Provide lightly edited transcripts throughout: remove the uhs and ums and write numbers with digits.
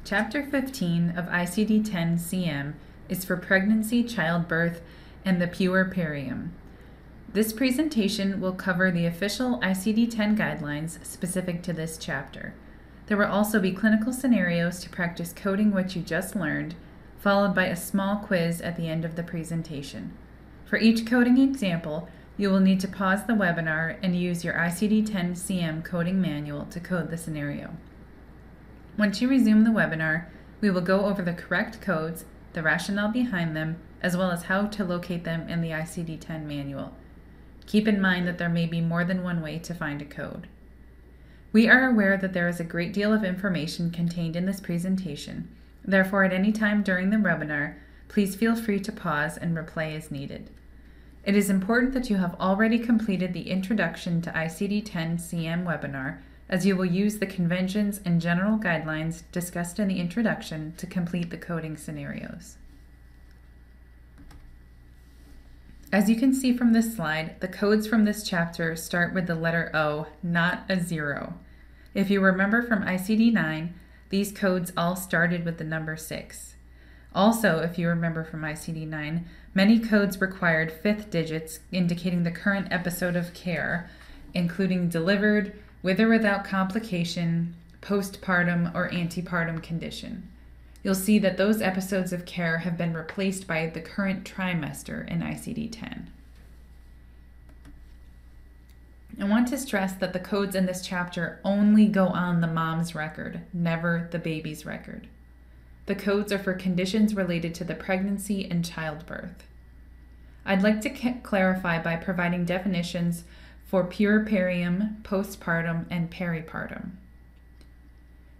Chapter 15 of ICD-10-CM is for pregnancy, childbirth, and the puerperium. This presentation will cover the official ICD-10 guidelines specific to this chapter. There will also be clinical scenarios to practice coding what you just learned, followed by a small quiz at the end of the presentation. For each coding example, you will need to pause the webinar and use your ICD-10-CM coding manual to code the scenario. Once you resume the webinar, we will go over the correct codes, the rationale behind them, as well as how to locate them in the ICD-10 manual. Keep in mind that there may be more than one way to find a code. We are aware that there is a great deal of information contained in this presentation. Therefore, at any time during the webinar, please feel free to pause and replay as needed. It is important that you have already completed the Introduction to ICD-10-CM webinar, as you will use the conventions and general guidelines discussed in the introduction to complete the coding scenarios. As you can see from this slide, the codes from this chapter start with the letter O, not a 0. If you remember from ICD-9, these codes all started with the number 6. Also, if you remember from ICD-9, many codes required 5th digits indicating the current episode of care, including delivered, with or without complication, postpartum, or antepartum condition. You'll see that those episodes of care have been replaced by the current trimester in ICD-10. I want to stress that the codes in this chapter only go on the mom's record, never the baby's record. The codes are for conditions related to the pregnancy and childbirth. I'd like to clarify by providing definitions for puerperium, postpartum, and peripartum.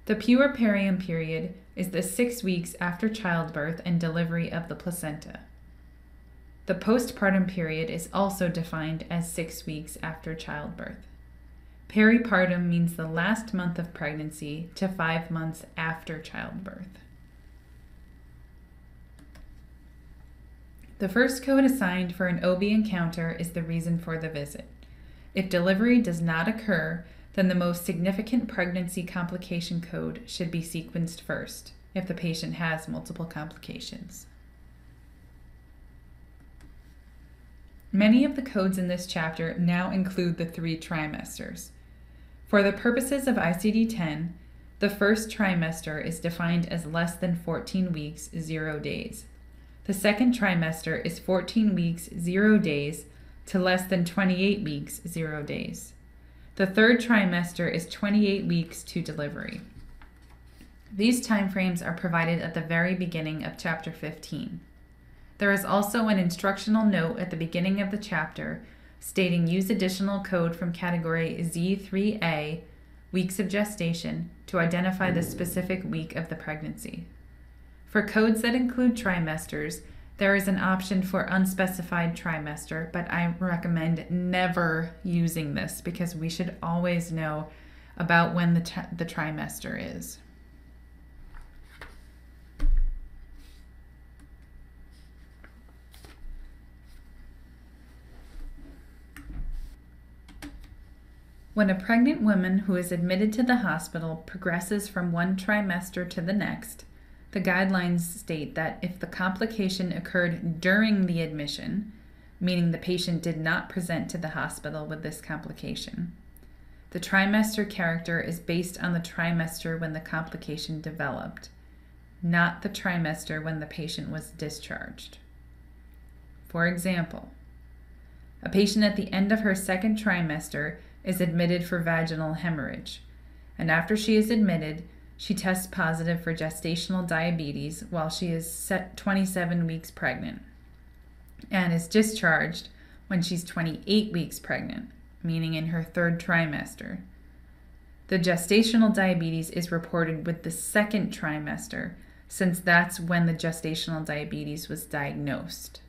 The puerperium period is the 6 weeks after childbirth and delivery of the placenta. The postpartum period is also defined as 6 weeks after childbirth. Peripartum means the last month of pregnancy to 5 months after childbirth. The first code assigned for an OB encounter is the reason for the visit. If delivery does not occur, then the most significant pregnancy complication code should be sequenced first, if the patient has multiple complications. Many of the codes in this chapter now include the 3 trimesters. For the purposes of ICD-10, the first trimester is defined as less than 14 weeks, 0 days. The second trimester is 14 weeks, 0 days, to less than 28 weeks, 0 days. The third trimester is 28 weeks to delivery. These timeframes are provided at the very beginning of Chapter 15. There is also an instructional note at the beginning of the chapter stating use additional code from category Z3A, weeks of gestation, to identify the specific week of the pregnancy. For codes that include trimesters, there is an option for unspecified trimester, but I recommend never using this because we should always know about when the trimester is. When a pregnant woman who is admitted to the hospital progresses from one trimester to the next, the guidelines state that if the complication occurred during the admission, meaning the patient did not present to the hospital with this complication, the trimester character is based on the trimester when the complication developed, not the trimester when the patient was discharged. For example, a patient at the end of her second trimester is admitted for vaginal hemorrhage, and after she is admitted, she tests positive for gestational diabetes while she is 27 weeks pregnant and is discharged when she's 28 weeks pregnant, meaning in her third trimester. The gestational diabetes is reported with the second trimester, since that's when the gestational diabetes was diagnosed.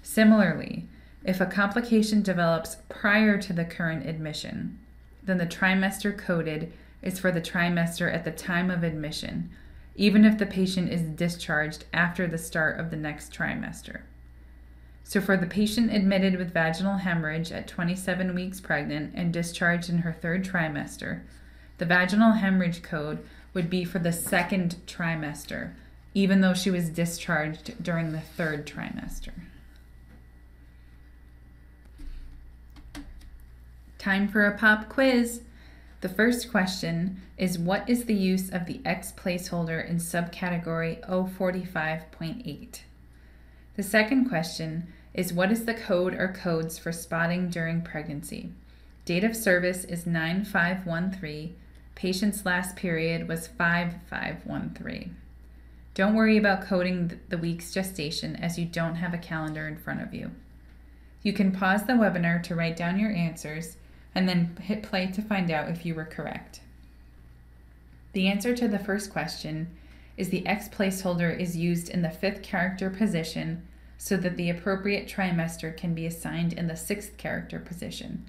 Similarly, if a complication develops prior to the current admission, then the trimester coded is for the trimester at the time of admission, even if the patient is discharged after the start of the next trimester. So for the patient admitted with vaginal hemorrhage at 27 weeks pregnant and discharged in her third trimester, The vaginal hemorrhage code would be for the second trimester, even though she was discharged during the third trimester. Time for a pop quiz. The first question is, what is the use of the X placeholder in subcategory 045.8? The second question is, what is the code or codes for spotting during pregnancy? Date of service is 9/5/13. Patient's last period was 5/5/13. Don't worry about coding the week's gestation as you don't have a calendar in front of you. You can pause the webinar to write down your answers and then hit play to find out if you were correct. The answer to the first question is the X placeholder is used in the 5th character position so that the appropriate trimester can be assigned in the 6th character position.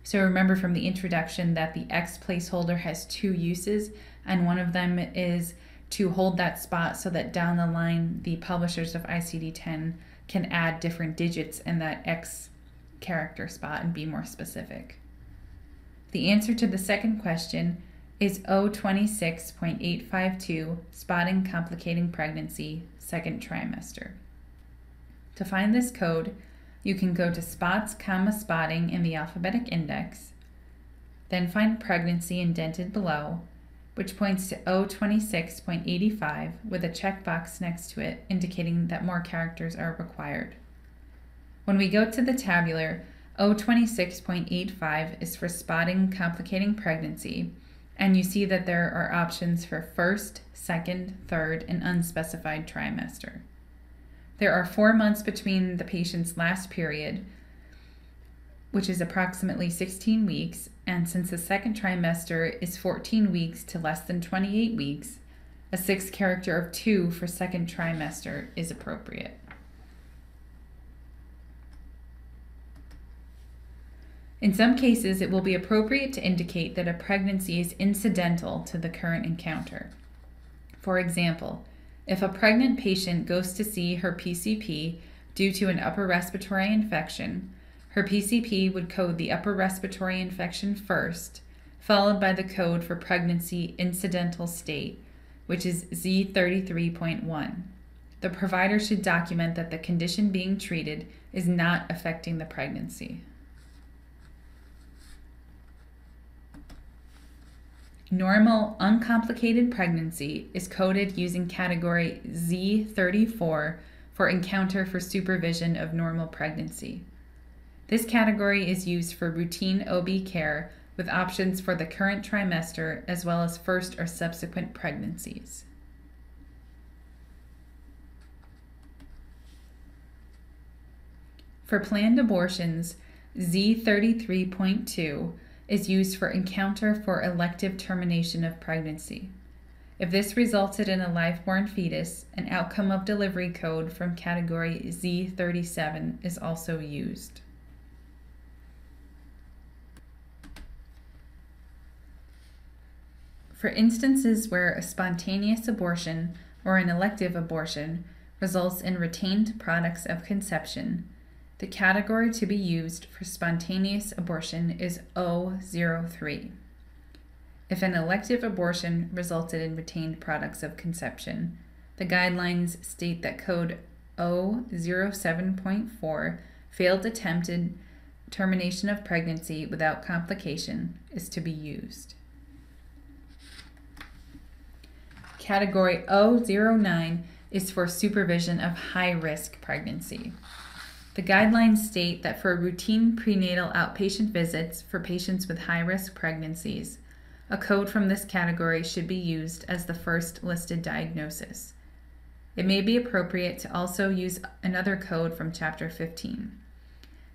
So remember from the introduction that the X placeholder has 2 uses, and one of them is to hold that spot so that down the line the publishers of ICD-10 can add different digits in that X character spot and be more specific. The answer to the second question is 026.852, spotting complicating pregnancy, 2nd trimester. To find this code, you can go to spots, spotting in the alphabetic index, then find pregnancy indented below, which points to 026.85 with a checkbox next to it indicating that more characters are required. When we go to the tabular, 026.85 is for spotting complicating pregnancy, and you see that there are options for 1st, 2nd, 3rd, and unspecified trimester. There are 4 months between the patient's last period, which is approximately 16 weeks, and since the 2nd trimester is 14 weeks to less than 28 weeks, a 6th character of 2 for 2nd trimester is appropriate. In some cases, it will be appropriate to indicate that a pregnancy is incidental to the current encounter. For example, if a pregnant patient goes to see her PCP due to an upper respiratory infection, her PCP would code the upper respiratory infection first, followed by the code for pregnancy incidental state, which is Z33.1. The provider should document that the condition being treated is not affecting the pregnancy. Normal, uncomplicated pregnancy is coded using category Z34 for encounter for supervision of normal pregnancy. This category is used for routine OB care with options for the current trimester as well as first or subsequent pregnancies. For planned abortions, Z33.2 is used for encounter for elective termination of pregnancy. If this resulted in a live-born fetus, an outcome of delivery code from category Z37 is also used. For instances where a spontaneous abortion or an elective abortion results in retained products of conception, the category to be used for spontaneous abortion is 003. If an elective abortion resulted in retained products of conception, the guidelines state that code 007.4, failed attempted termination of pregnancy without complication, is to be used. Category 009 is for supervision of high-risk pregnancy. The guidelines state that for routine prenatal outpatient visits for patients with high-risk pregnancies, a code from this category should be used as the first listed diagnosis. It may be appropriate to also use another code from Chapter 15.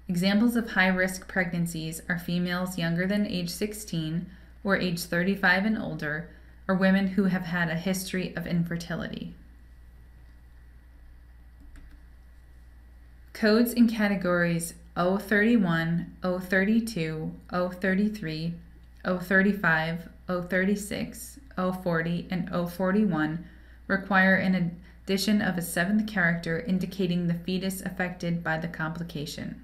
Examples of high-risk pregnancies are females younger than age 16 or age 35 and older, or women who have had a history of infertility. Codes in categories 031, 032, 033, 035, 036, 040, and 041 require an addition of a 7th character indicating the fetus affected by the complication.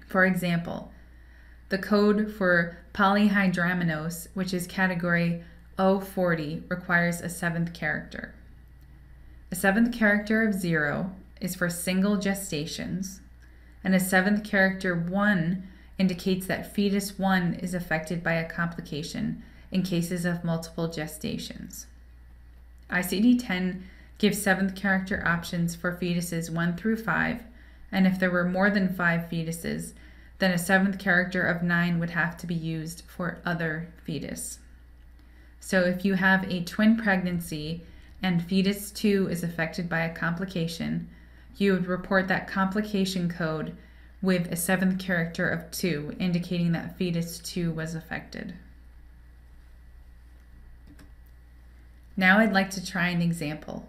For example, The code for polyhydramnios, which is category O40, requires a 7th character. A 7th character of 0 is for single gestations, and a 7th character 1 indicates that fetus 1 is affected by a complication in cases of multiple gestations. ICD-10 gives 7th character options for fetuses 1 through 5, and if there were more than 5 fetuses, then a 7th character of 9 would have to be used for other fetus. So if you have a twin pregnancy and fetus 2 is affected by a complication, you would report that complication code with a 7th character of 2, indicating that fetus 2 was affected. Now I'd like to try an example.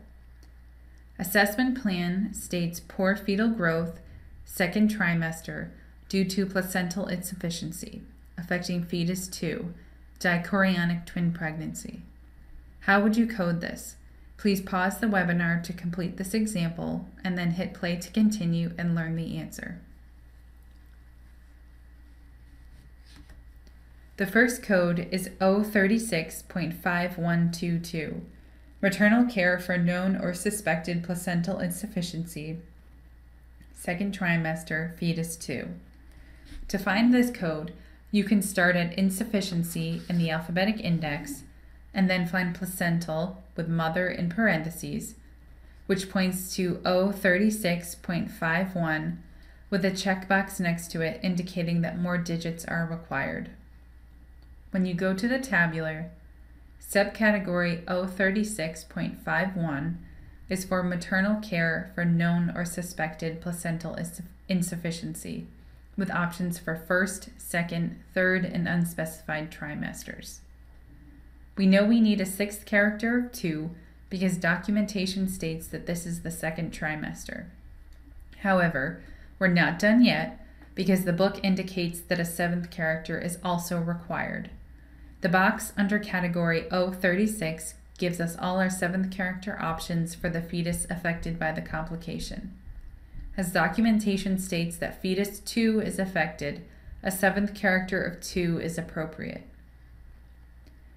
Assessment plan states poor fetal growth, 2nd trimester, due to placental insufficiency, affecting fetus 2, dichorionic twin pregnancy. How would you code this? Please pause the webinar to complete this example and then hit play to continue and learn the answer. The first code is O36.5122, maternal care for known or suspected placental insufficiency, 2nd trimester, fetus 2. To find this code, you can start at insufficiency in the alphabetic index and then find placental with mother in parentheses, which points to O36.51 with a checkbox next to it indicating that more digits are required. When you go to the tabular, subcategory O36.51 is for maternal care for known or suspected placental insufficiency, with options for 1st, 2nd, 3rd, and unspecified trimesters. We know we need a 6th character of 2 because documentation states that this is the 2nd trimester. However, we're not done yet because the book indicates that a 7th character is also required. The box under category O36 gives us all our 7th character options for the fetus affected by the complication. As documentation states that fetus 2 is affected, a 7th character of 2 is appropriate.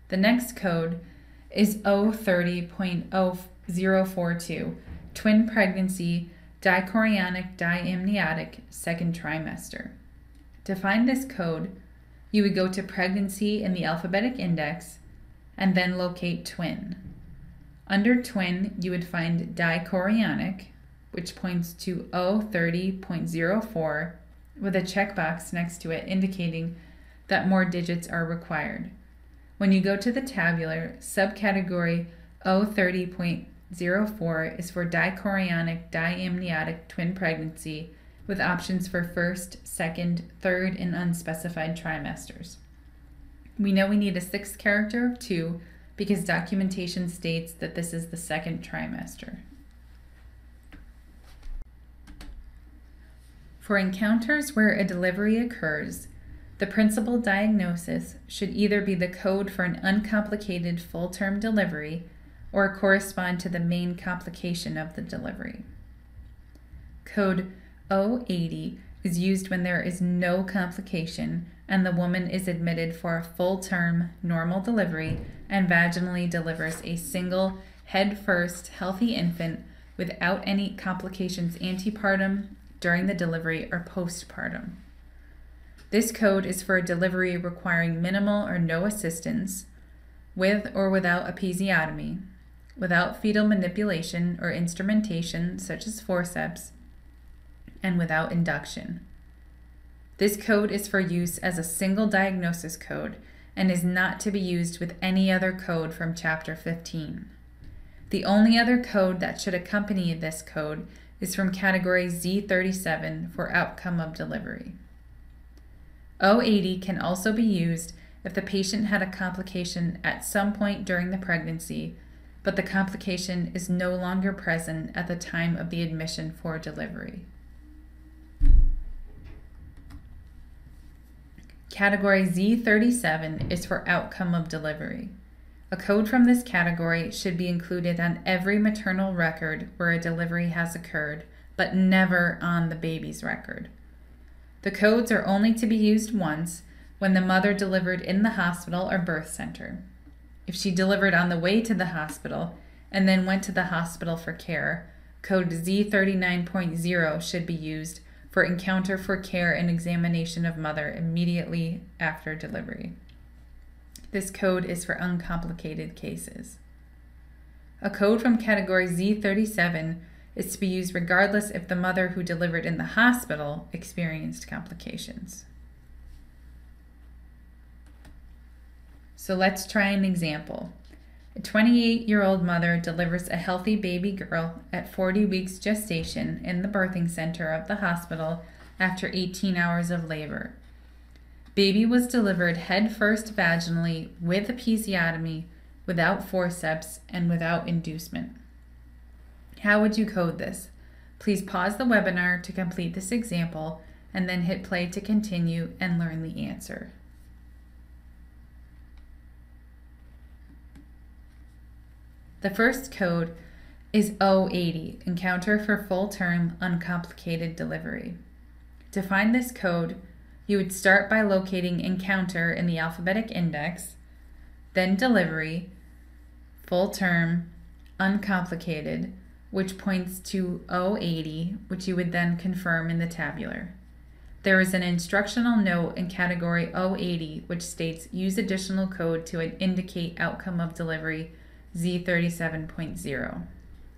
The next code is O30.042, twin pregnancy, dichorionic diamniotic, 2nd trimester. To find this code, you would go to pregnancy in the alphabetic index and then locate twin. Under twin, you would find dichorionic, which points to O30.04 with a checkbox next to it indicating that more digits are required. When you go to the tabular, subcategory O30.04 is for dichorionic diamniotic twin pregnancy with options for 1st, 2nd, 3rd, and unspecified trimesters. We know we need a 6th character of 2 because documentation states that this is the 2nd trimester. For encounters where a delivery occurs, the principal diagnosis should either be the code for an uncomplicated full-term delivery or correspond to the main complication of the delivery. Code O80 is used when there is no complication and the woman is admitted for a full-term normal delivery and vaginally delivers a single head-first healthy infant without any complications antepartum, during the delivery, or postpartum. This code is for a delivery requiring minimal or no assistance, with or without episiotomy, without fetal manipulation or instrumentation such as forceps, and without induction. This code is for use as a single diagnosis code and is not to be used with any other code from Chapter 15. The only other code that should accompany this code is from category Z37 for outcome of delivery. O80 can also be used if the patient had a complication at some point during the pregnancy, but the complication is no longer present at the time of the admission for delivery. Category Z37 is for outcome of delivery. A code from this category should be included on every maternal record where a delivery has occurred, but never on the baby's record. The codes are only to be used once, when the mother delivered in the hospital or birth center. If she delivered on the way to the hospital and then went to the hospital for care, code Z39.0 should be used for encounter for care and examination of mother immediately after delivery. This code is for uncomplicated cases. A code from category Z37 is to be used regardless if the mother who delivered in the hospital experienced complications. So let's try an example. A 28-year-old mother delivers a healthy baby girl at 40 weeks gestation in the birthing center of the hospital after 18 hours of labor. Baby was delivered head first vaginally with episiotomy, without forceps, and without inducement. How would you code this? Please pause the webinar to complete this example and then hit play to continue and learn the answer. The first code is O80, Encounter for Full-Term Uncomplicated Delivery. To find this code, you would start by locating Encounter in the alphabetic index, then Delivery, Full-Term, Uncomplicated, which points to O80, which you would then confirm in the tabular. There is an instructional note in category O80, which states, use additional code to indicate outcome of delivery Z37.0.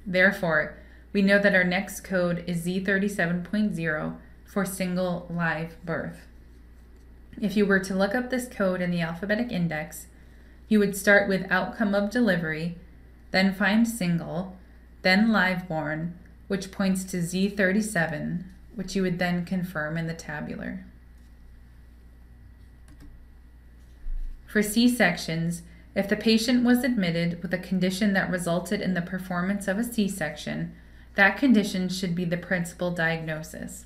Therefore, we know that our next code is Z37.0 for single live birth. If you were to look up this code in the alphabetic index, you would start with outcome of delivery, then find single, then live born, which points to Z37, which you would then confirm in the tabular. For C-sections, if the patient was admitted with a condition that resulted in the performance of a C-section, that condition should be the principal diagnosis.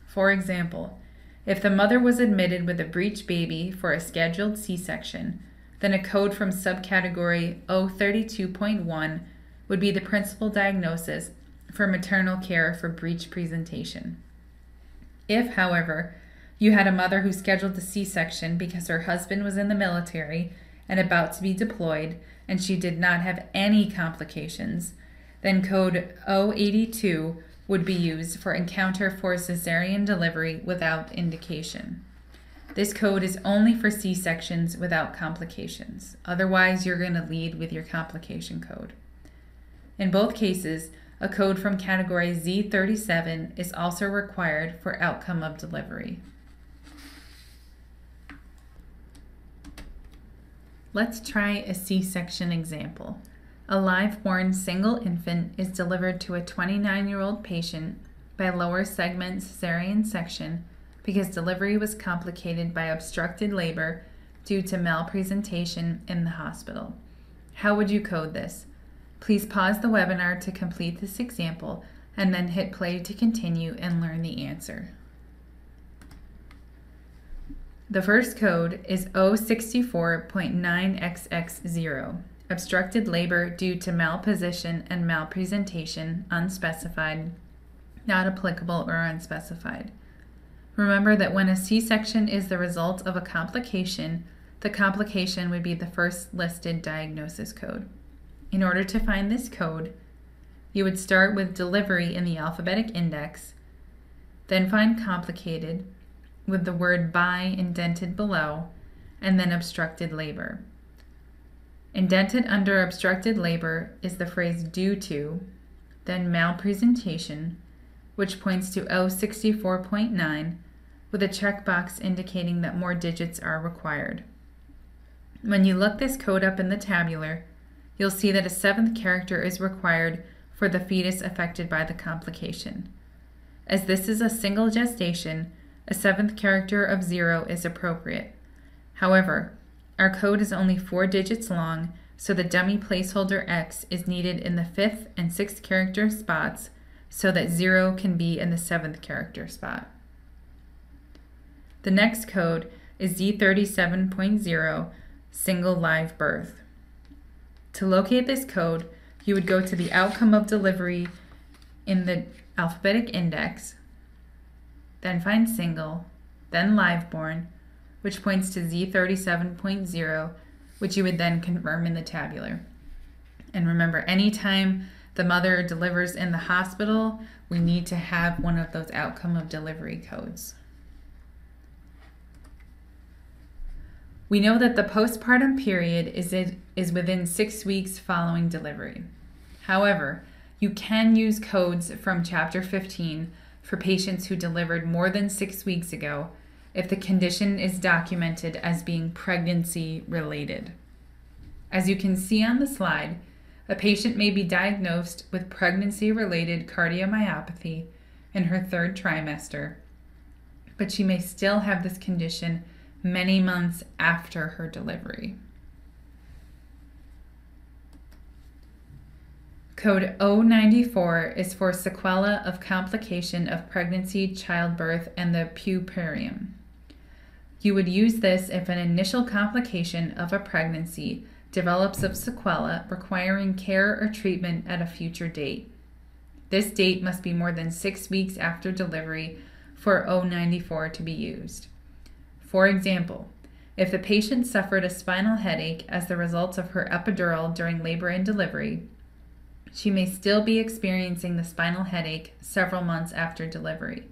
For example, if the mother was admitted with a breech baby for a scheduled C-section, then a code from subcategory O32.1 would be the principal diagnosis for maternal care for breech presentation. If, however, you had a mother who scheduled a C-section because her husband was in the military and about to be deployed, and she did not have any complications, then code O82 would be used for encounter for cesarean delivery without indication. This code is only for C-sections without complications. Otherwise, you're going to lead with your complication code. In both cases, a code from category Z37 is also required for outcome of delivery. Let's try a C-section example. A live-born single infant is delivered to a 29-year-old patient by lower segment cesarean section because delivery was complicated by obstructed labor due to malpresentation in the hospital. How would you code this? Please pause the webinar to complete this example and then hit play to continue and learn the answer. The first code is O64.9XX0, obstructed labor due to malposition and malpresentation, unspecified, not applicable or unspecified. Remember that when a C-section is the result of a complication, the complication would be the first listed diagnosis code. In order to find this code, you would start with delivery in the alphabetic index, then find complicated with the word by indented below, and then obstructed labor. Indented under obstructed labor is the phrase due to, then malpresentation, which points to O64.9, with a checkbox indicating that more digits are required. When you look this code up in the tabular, you'll see that a 7th character is required for the fetus affected by the complication. As this is a single gestation, a 7th character of 0 is appropriate. However, our code is only 4 digits long, so the dummy placeholder X is needed in the 5th and 6th character spots so that 0 can be in the 7th character spot. The next code is Z37.0, single live birth. To locate this code, you would go to the outcome of delivery in the alphabetic index, then find single, then live born, which points to Z37.0, which you would then confirm in the tabular. And remember, anytime the mother delivers in the hospital, we need to have one of those outcome of delivery codes. We know that the postpartum period is within 6 weeks following delivery. However, you can use codes from Chapter 15 for patients who delivered more than 6 weeks ago if the condition is documented as being pregnancy-related. As you can see on the slide, a patient may be diagnosed with pregnancy-related cardiomyopathy in her 3rd trimester, but she may still have this condition many months after her delivery. Code 094 is for sequela of complication of pregnancy, childbirth, and the puerperium. You would use this if an initial complication of a pregnancy develops of sequela requiring care or treatment at a future date. This date must be more than 6 weeks after delivery for 094 to be used. For example, if the patient suffered a spinal headache as the result of her epidural during labor and delivery, she may still be experiencing the spinal headache several months after delivery.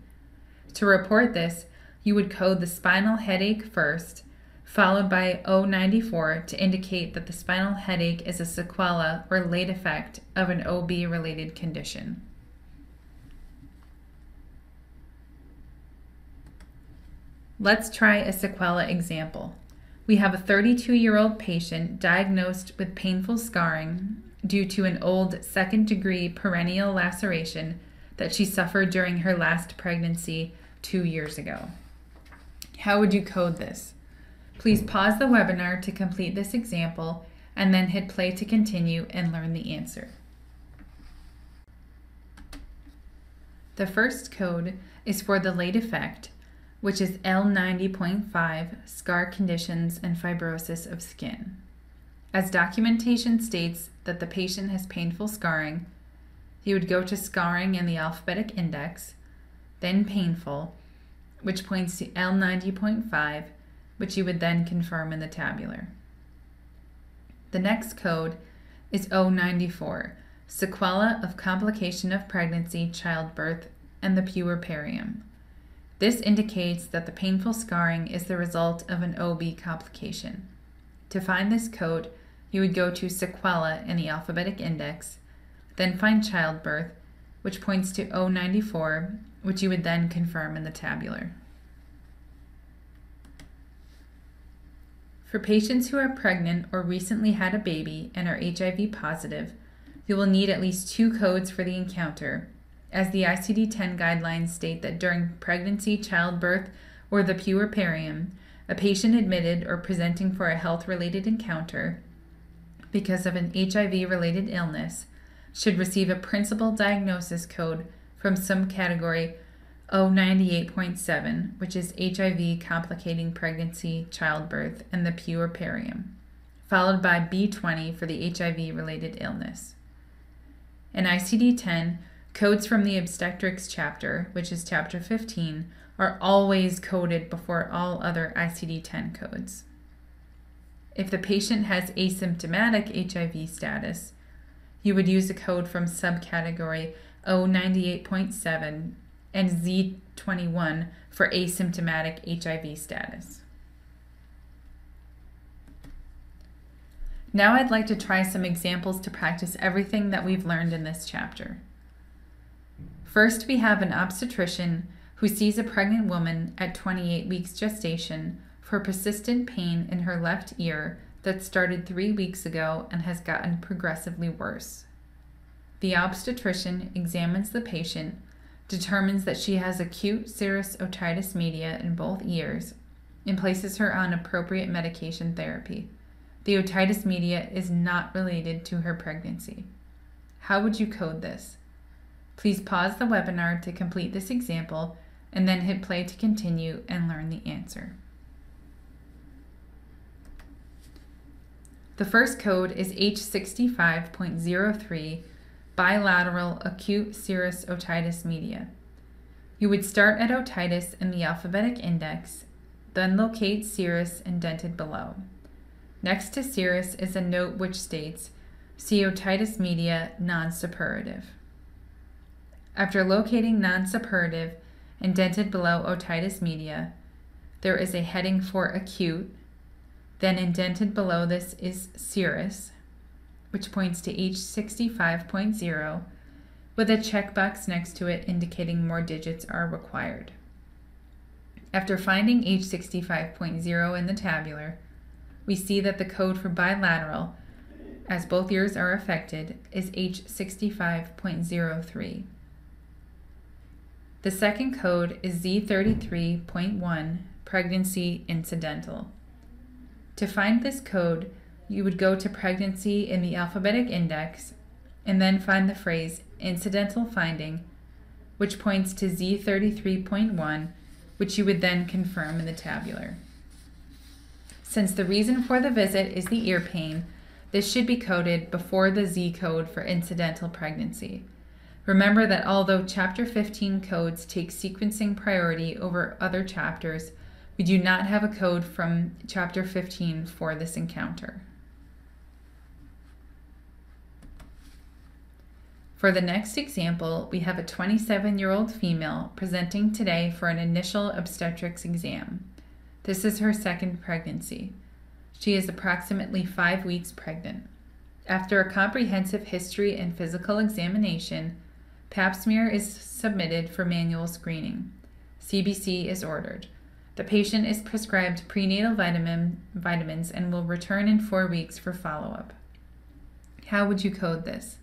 To report this, you would code the spinal headache first, followed by 094 to indicate that the spinal headache is a sequela or late effect of an OB-related condition. Let's try a sequela example. We have a 32-year-old patient diagnosed with painful scarring due to an old 2nd-degree perennial laceration that she suffered during her last pregnancy 2 years ago. How would you code this? Please pause the webinar to complete this example and then hit play to continue and learn the answer. The first code is for the late effect, which is L90.5, scar conditions and fibrosis of skin. As documentation states that the patient has painful scarring, you would go to scarring in the alphabetic index, then painful, which points to L90.5, which you would then confirm in the tabular. The next code is 094, sequela of complication of pregnancy, childbirth, and the puerperium. This indicates that the painful scarring is the result of an OB complication. To find this code, you would go to sequela in the alphabetic index, then find childbirth, which points to 094, which you would then confirm in the tabular. For patients who are pregnant or recently had a baby and are HIV positive, you will need at least 2 codes for the encounter, as the ICD-10 guidelines state that during pregnancy, childbirth, or the puerperium, a patient admitted or presenting for a health-related encounter because of an HIV-related illness should receive a principal diagnosis code from some category 098.7, which is HIV complicating pregnancy, childbirth, and the puerperium, followed by B20 for the HIV-related illness. In ICD-10, codes from the obstetrics chapter, which is chapter 15, are always coded before all other ICD-10 codes. If the patient has asymptomatic HIV status, you would use a code from subcategory 098.7 and Z21 for asymptomatic HIV status. Now I'd like to try some examples to practice everything that we've learned in this chapter. First, we have an obstetrician who sees a pregnant woman at 28 weeks gestation for persistent pain in her left ear that started 3 weeks ago and has gotten progressively worse. The obstetrician examines the patient, determines that she has acute serous otitis media in both ears, and places her on appropriate medication therapy. The otitis media is not related to her pregnancy. How would you code this? Please pause the webinar to complete this example and then hit play to continue and learn the answer. The first code is H65.03, bilateral acute serous otitis media. You would start at otitis in the alphabetic index, then locate serous indented below. Next to serous is a note which states, see otitis media non-suppurative. After locating non-suppurative indented below otitis media, there is a heading for acute, then indented below this is serous, which points to H65.0, with a checkbox next to it indicating more digits are required. After finding H65.0 in the tabular, we see that the code for bilateral, as both ears are affected, is H65.03. The second code is Z33.1, pregnancy incidental. To find this code, you would go to pregnancy in the alphabetic index and then find the phrase incidental finding, which points to Z33.1, which you would then confirm in the tabular. Since the reason for the visit is the ear pain, this should be coded before the Z code for incidental pregnancy. Remember that although Chapter 15 codes take sequencing priority over other chapters, we do not have a code from Chapter 15 for this encounter. For the next example, we have a 27-year-old female presenting today for an initial obstetrics exam. This is her second pregnancy. She is approximately 5 weeks pregnant. After a comprehensive history and physical examination, Pap smear is submitted for manual screening. CBC is ordered. The patient is prescribed prenatal vitamins and will return in 4 weeks for follow-up. How would you code this?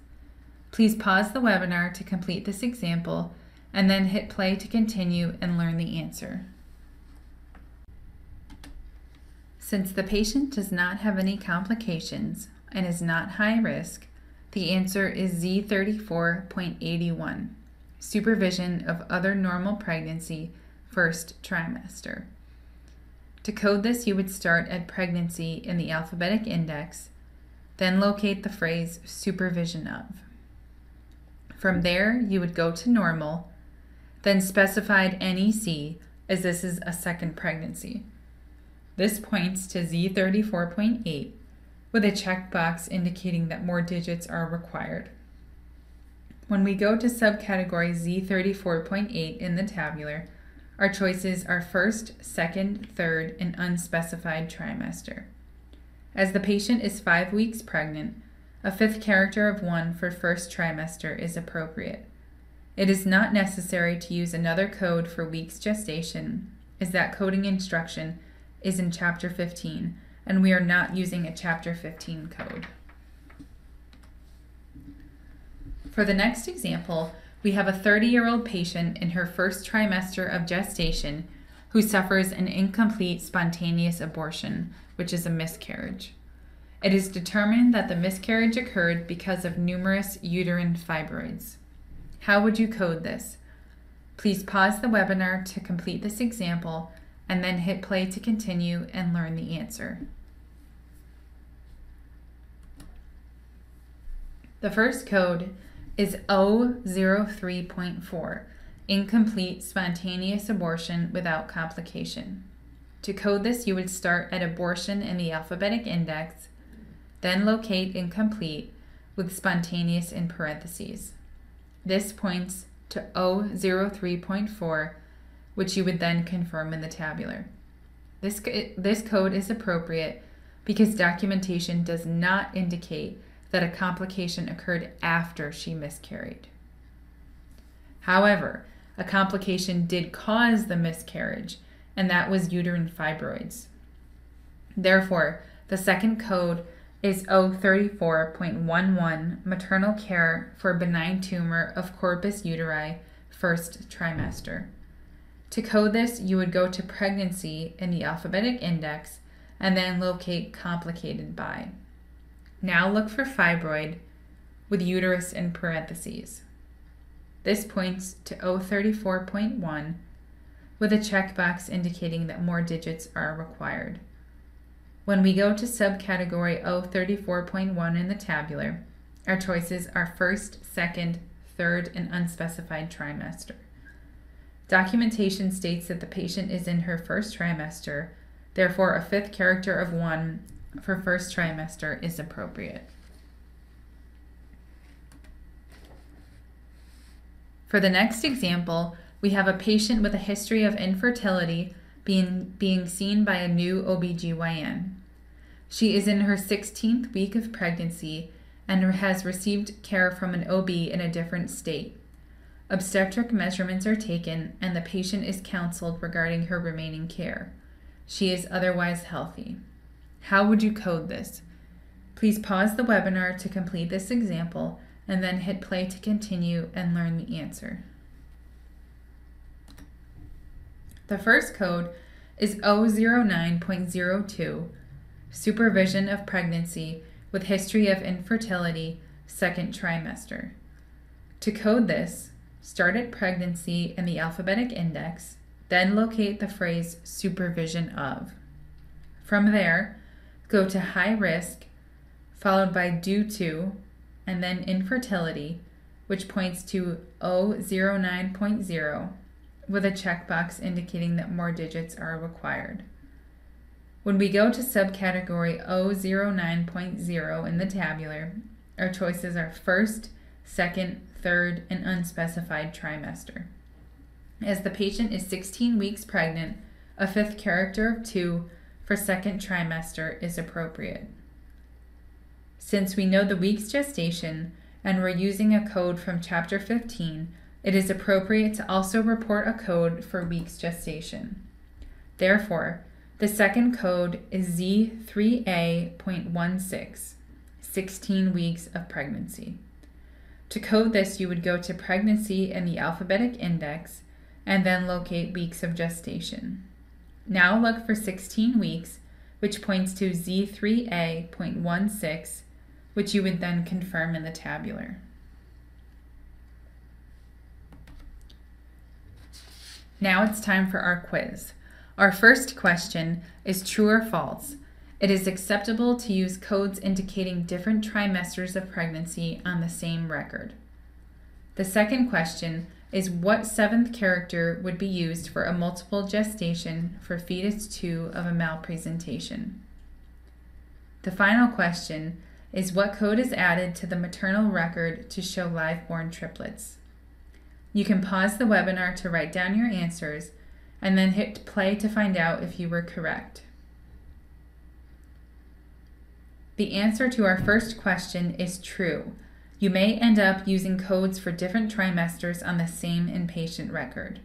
Please pause the webinar to complete this example and then hit play to continue and learn the answer. Since the patient does not have any complications and is not high risk, the answer is Z34.81, supervision of other normal pregnancy, first trimester. To code this, you would start at pregnancy in the alphabetic index, then locate the phrase supervision of. From there, you would go to normal, then specified NEC, as this is a second pregnancy. This points to Z34.8, with a checkbox indicating that more digits are required. When we go to subcategory Z34.8 in the tabular, our choices are first, second, third, and unspecified trimester. As the patient is 5 weeks pregnant, a fifth character of 1 for first trimester is appropriate. It is not necessary to use another code for weeks gestation, as that coding instruction is in Chapter 15, and we are not using a Chapter 15 code. For the next example, we have a 30-year-old patient in her first trimester of gestation who suffers an incomplete spontaneous abortion, which is a miscarriage. It is determined that the miscarriage occurred because of numerous uterine fibroids. How would you code this? Please pause the webinar to complete this example and then hit play to continue and learn the answer. The first code is O03.4, incomplete spontaneous abortion without complication. To code this, you would start at abortion in the alphabetic index, then locate incomplete with spontaneous in parentheses. This points to O03.4, which you would then confirm in the tabular. This code is appropriate because documentation does not indicate that a complication occurred after she miscarried. However, a complication did cause the miscarriage, and that was uterine fibroids. Therefore, the second code is O34.11, maternal care for benign tumor of corpus uteri, first trimester. To code this, you would go to pregnancy in the alphabetic index and then locate complicated by. Now look for fibroid with uterus in parentheses. This points to O34.1 with a checkbox indicating that more digits are required. When we go to subcategory O34.1 in the tabular, our choices are first, second, third, and unspecified trimester. Documentation states that the patient is in her first trimester, therefore a fifth character of 1 for first trimester is appropriate. For the next example, we have a patient with a history of infertility being seen by a new OBGYN. She is in her 16th week of pregnancy and has received care from an OB in a different state. Obstetric measurements are taken and the patient is counseled regarding her remaining care. She is otherwise healthy. How would you code this? Please pause the webinar to complete this example and then hit play to continue and learn the answer. The first code is 009.02, Supervision of Pregnancy with History of Infertility, Second Trimester. To code this, start at pregnancy in the alphabetic index, then locate the phrase supervision of. From there, go to high risk, followed by due to, and then infertility, which points to 009.0, with a checkbox indicating that more digits are required. When we go to subcategory 009.0 in the tabular, our choices are first, second, third, and unspecified trimester. As the patient is 16 weeks pregnant, a fifth character of 2 for second trimester is appropriate. Since we know the week's gestation and we're using a code from Chapter 15, it is appropriate to also report a code for week's gestation. Therefore, the second code is Z3A.16, 16 weeks of pregnancy. To code this, you would go to pregnancy in the alphabetic index and then locate weeks of gestation. Now look for 16 weeks, which points to Z3A.16, which you would then confirm in the tabular. Now it's time for our quiz. Our first question is true or false. It is acceptable to use codes indicating different trimesters of pregnancy on the same record. The second question is what seventh character would be used for a multiple gestation for fetus 2 of a malpresentation. The final question is what code is added to the maternal record to show live-born triplets. You can pause the webinar to write down your answers and then hit play to find out if you were correct. The answer to our first question is true. You may end up using codes for different trimesters on the same inpatient record.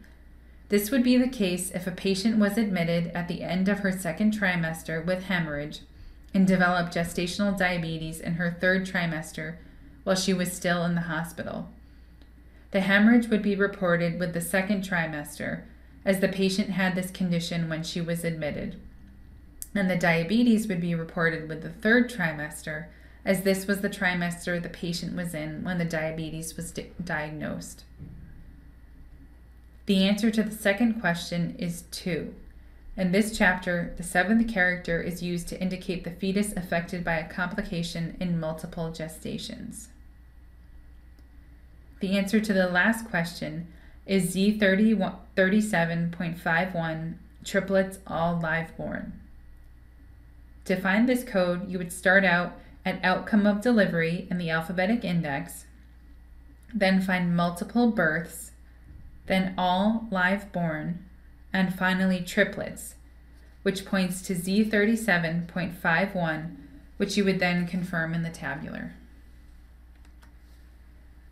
This would be the case if a patient was admitted at the end of her second trimester with hemorrhage and developed gestational diabetes in her third trimester while she was still in the hospital. The hemorrhage would be reported with the second trimester, as the patient had this condition when she was admitted. And the diabetes would be reported with the third trimester, as this was the trimester the patient was in when the diabetes was diagnosed. The answer to the second question is 2. In this chapter, the seventh character is used to indicate the fetus affected by a complication in multiple gestations. The answer to the last question is Z37.51, triplets all live-born. To find this code, you would start out at outcome of delivery in the alphabetic index, then find multiple births, then all live-born, and finally triplets, which points to Z37.51, which you would then confirm in the tabular.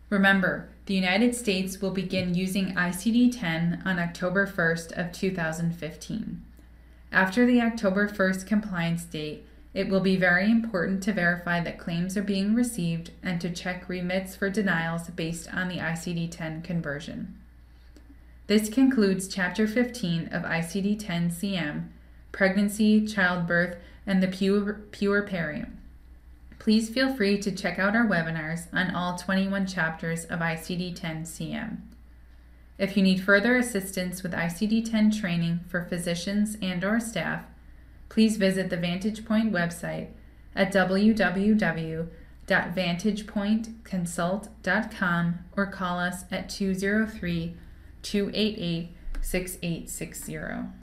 Remember, the United States will begin using ICD-10 on October 1st of 2015. After the October 1st compliance date, it will be very important to verify that claims are being received and to check remits for denials based on the ICD-10 conversion. This concludes Chapter 15 of ICD-10-CM, Pregnancy, Childbirth, and the Puerperium. Please feel free to check out our webinars on all 21 chapters of ICD-10-CM. If you need further assistance with ICD-10 training for physicians and/or staff, please visit the VantagePoint website at www.vantagepointconsult.com or call us at 203-288-0000. 6860.